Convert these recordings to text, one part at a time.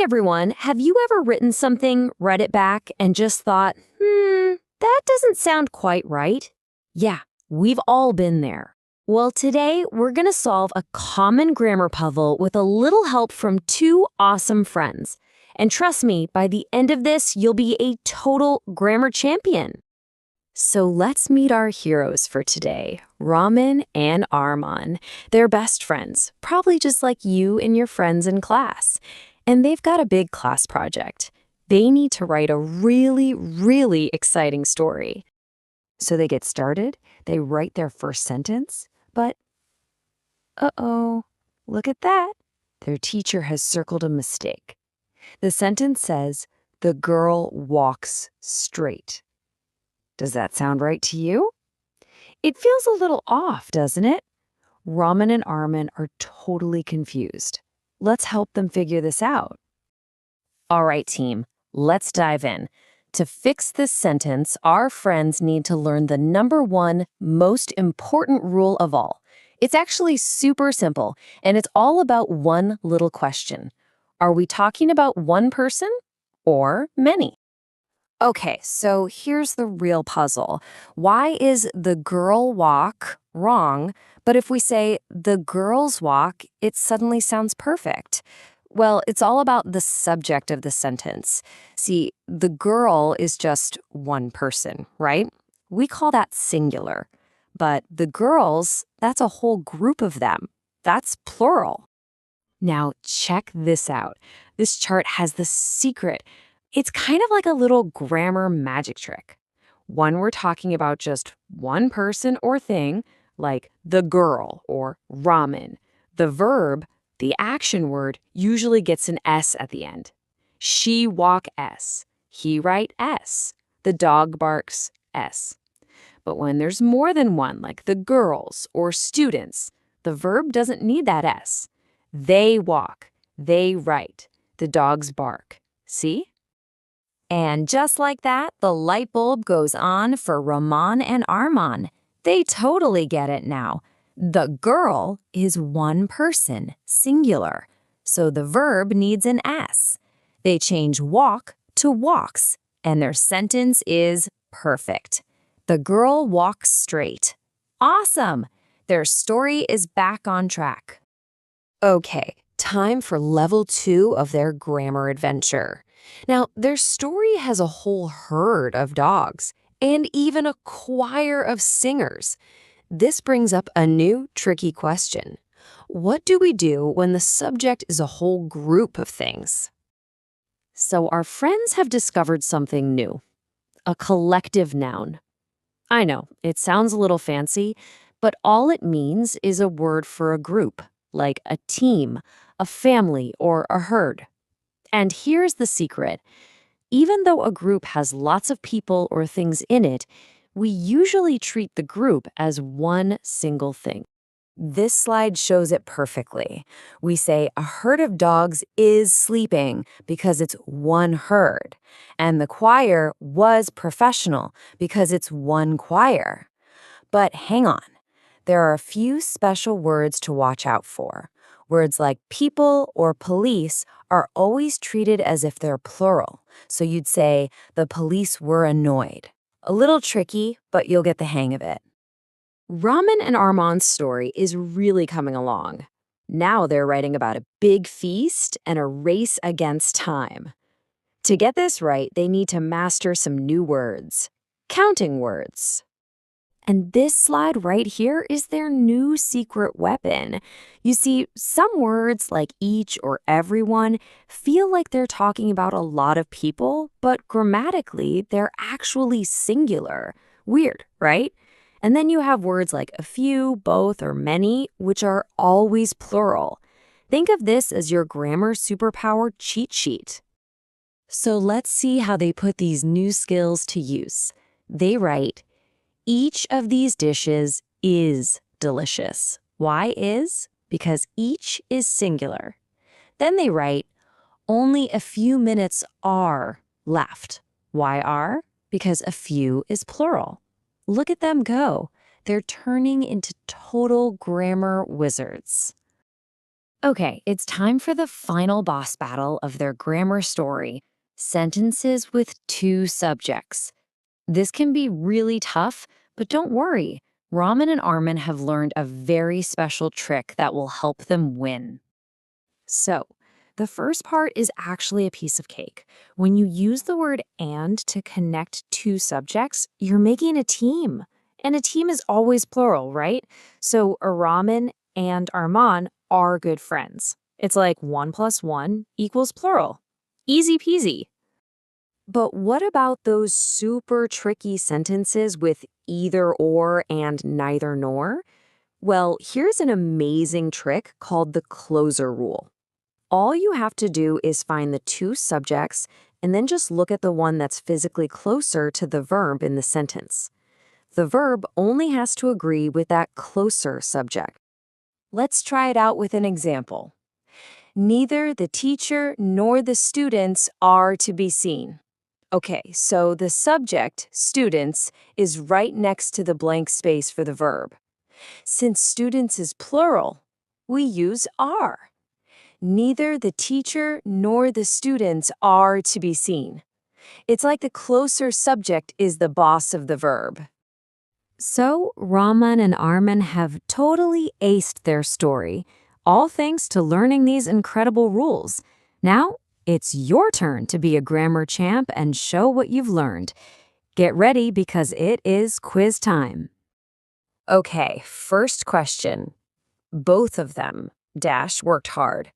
Hey everyone, have you ever written something, read it back, and just thought, that doesn't sound quite right? Yeah, we've all been there. Well, today we're going to solve a common grammar puzzle with a little help from two awesome friends. And trust me, by the end of this, you'll be a total grammar champion. So let's meet our heroes for today, Raman and Arman. They're best friends, probably just like you and your friends in class. And they've got a big class project. They need to write a really exciting story. So they get started, they write their first sentence, but uh-oh, look at that. Their teacher has circled a mistake. The sentence says, "The girl walks straight." Does that sound right to you? It feels a little off, doesn't it? Raman and Arman are totally confused. Let's help them figure this out. All right, team, let's dive in. To fix this sentence, our friends need to learn the number one most important rule of all. It's actually super simple, and it's all about one little question. Are we talking about one person or many? Okay, so here's the real puzzle. Why is the girl walk wrong, but if we say the girls walk, it suddenly sounds perfect? Well, it's all about the subject of the sentence. See, the girl is just one person, right? We call that singular. But the girls, that's a whole group of them. That's plural. Now, check this out. This chart has the secret. It's kind of like a little grammar magic trick. When we're talking about just one person or thing, like the girl or ramen, the verb, the action word, usually gets an S at the end. She walk S. He write S. The dog barks S. But when there's more than one, like the girls or students, the verb doesn't need that S. They walk. They write. The dogs bark. See? And just like that, the light bulb goes on for Raman and Arman. They totally get it now. The girl is one person, singular, so the verb needs an S. They change walk to walks, and their sentence is perfect. The girl walks straight. Awesome! Their story is back on track. Okay, time for level 2 of their grammar adventure. Now, their story has a whole herd of dogs and even a choir of singers. This brings up a new, tricky question. What do we do when the subject is a whole group of things? So our friends have discovered something new, a collective noun. I know, it sounds a little fancy, but all it means is a word for a group, like a team, a family, or a herd. And here's the secret. Even though a group has lots of people or things in it, we usually treat the group as one single thing. This slide shows it perfectly. We say a herd of dogs is sleeping because it's one herd, and the choir was professional because it's one choir. But hang on. There are a few special words to watch out for. Words like people or police are always treated as if they're plural. So you'd say, the police were annoyed. A little tricky, but you'll get the hang of it. Raman and Arman's story is really coming along. Now they're writing about a big feast and a race against time. To get this right, they need to master some new words. Counting words. And this slide right here is their new secret weapon. You see, some words like each or everyone feel like they're talking about a lot of people, but grammatically, they're actually singular. Weird, right? And then you have words like a few, both, or many, which are always plural. Think of this as your grammar superpower cheat sheet. So let's see how they put these new skills to use. They write, each of these dishes is delicious. Why is? Because each is singular. Then they write, only a few minutes are left. Why are? Because a few is plural. Look at them go. They're turning into total grammar wizards. Okay, it's time for the final boss battle of their grammar story, sentences with two subjects. This can be really tough, but don't worry. Raman and Armin have learned a very special trick that will help them win. So, the first part is actually a piece of cake. When you use the word and to connect two subjects, you're making a team. And a team is always plural, right? So, Raman and Arman are good friends. It's like 1 plus 1 equals plural. Easy peasy. But what about those super tricky sentences with either or and neither nor? Well, here's an amazing trick called the closer rule. All you have to do is find the two subjects and then just look at the one that's physically closer to the verb in the sentence. The verb only has to agree with that closer subject. Let's try it out with an example. Neither the teacher nor the students are to be seen. Okay, so the subject, students, is right next to the blank space for the verb. Since students is plural, we use are. Neither the teacher nor the students are to be seen. It's like the closer subject is the boss of the verb. So, Raman and Armin have totally aced their story, all thanks to learning these incredible rules. Now, it's your turn to be a grammar champ and show what you've learned. Get ready because it is quiz time. Okay, first question. Both of them, worked hard.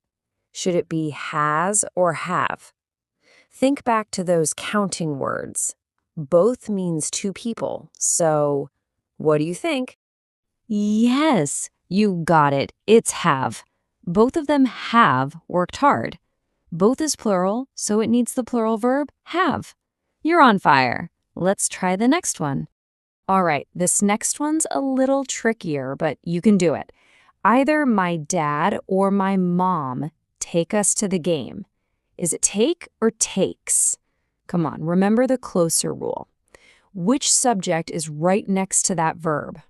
Should it be has or have? Think back to those counting words. Both means two people, so what do you think? Yes, you got it. It's have. Both of them have worked hard. Both is plural, so it needs the plural verb have. You're on fire. Let's try the next one. All right, this next one's a little trickier, but you can do it. Either my dad or my mom take us to the game. Is it take or takes? Come on, remember the closer rule. Which subject is right next to that verb?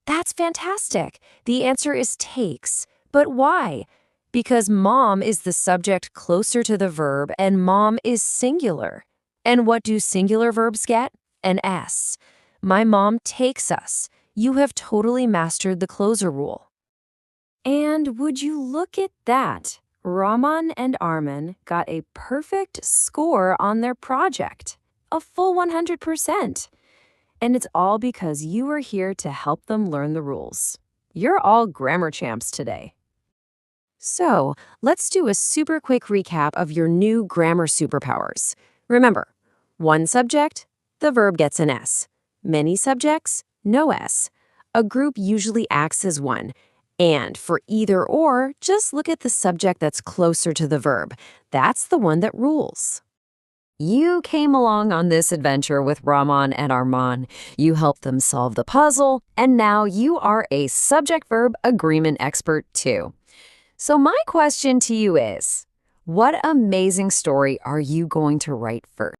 That's fantastic. The answer is takes. But why? Because mom is the subject closer to the verb and mom is singular. And what do singular verbs get? An S. My mom takes us. You have totally mastered the closer rule. And would you look at that? Raman and Armin got a perfect score on their project. A full 100%. And it's all because you were here to help them learn the rules. You're all grammar champs today. So, let's do a super quick recap of your new grammar superpowers. Remember, one subject, the verb gets an S. Many subjects, no S. A group usually acts as one. And for either or, just look at the subject that's closer to the verb. That's the one that rules. You came along on this adventure with Raman and Arman. You helped them solve the puzzle, and now you are a subject-verb agreement expert too. So my question to you is, what amazing story are you going to write first?